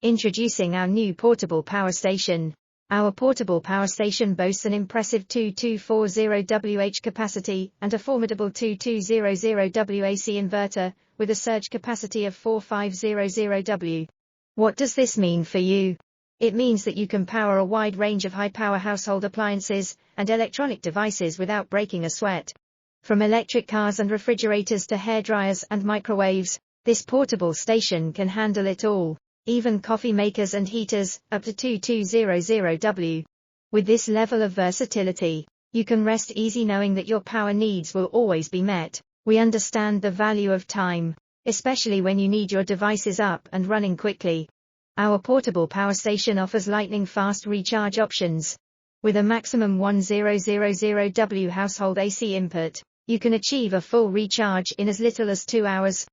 Introducing our new portable power station. Our portable power station boasts an impressive 2240 Wh capacity and a formidable 2200 WAC inverter, with a surge capacity of 4500 W. What does this mean for you? It means that you can power a wide range of high-power household appliances and electronic devices without breaking a sweat. From electric cars and refrigerators to hairdryers and microwaves, this portable station can handle it all. Even coffee makers and heaters, up to 2200 W. With this level of versatility, you can rest easy knowing that your power needs will always be met. We understand the value of time, especially when you need your devices up and running quickly. Our portable power station offers lightning-fast recharge options. With a maximum 1000 W household AC input, you can achieve a full recharge in as little as 2 hours.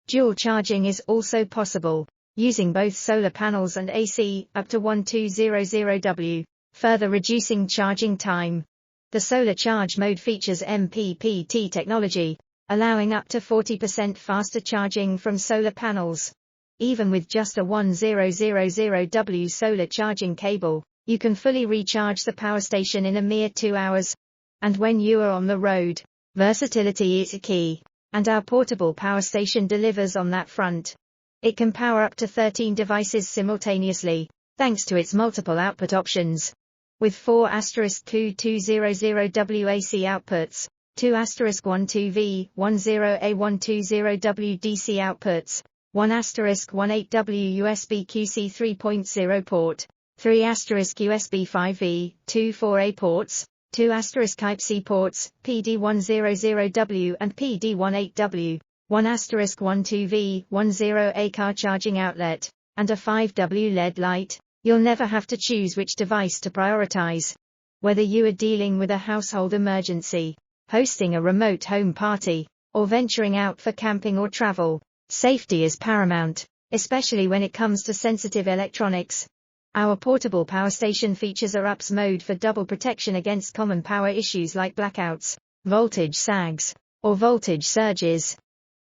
Dual charging is also possible, using both solar panels and AC, up to 1200 W, further reducing charging time. The solar charge mode features MPPT technology, allowing up to 40% faster charging from solar panels. Even with just a 1000 W solar charging cable, you can fully recharge the power station in a mere 2 hours. And when you are on the road, versatility is a key, and our portable power station delivers on that front. It can power up to 13 devices simultaneously, thanks to its multiple output options. With 4*2200 WAC outputs, 2*12V, 10A120W DC outputs, 1*18W USB QC 3.0 port, 3*USB 5V, 2 4A ports, 2 Type-C ports, PD100W and PD18W. 1*12V, 10A car charging outlet, and a 5W LED light. You'll never have to choose which device to prioritize. Whether you are dealing with a household emergency, hosting a remote home party, or venturing out for camping or travel, safety is paramount, especially when it comes to sensitive electronics. Our portable power station features a UPS mode for double protection against common power issues like blackouts, voltage sags, or voltage surges.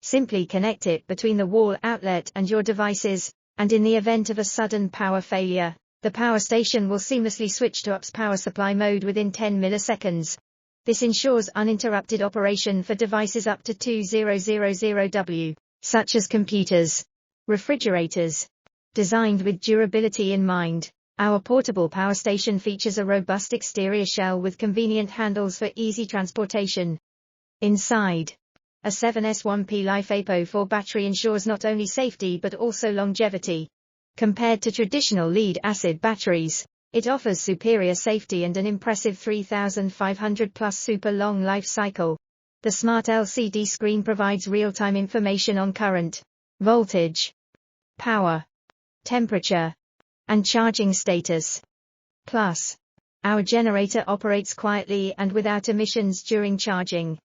Simply connect it between the wall outlet and your devices, and in the event of a sudden power failure, the power station will seamlessly switch to UPS power supply mode within 10 milliseconds. This ensures uninterrupted operation for devices up to 2000 W, such as computers, refrigerators. Designed with durability in mind, our portable power station features a robust exterior shell with convenient handles for easy transportation. Inside, a 7S1P LiFePO4 battery ensures not only safety but also longevity. Compared to traditional lead-acid batteries, it offers superior safety and an impressive 3,500 plus super long life cycle. The smart LCD screen provides real-time information on current, voltage, power, temperature, and charging status. Plus, our generator operates quietly and without emissions during charging.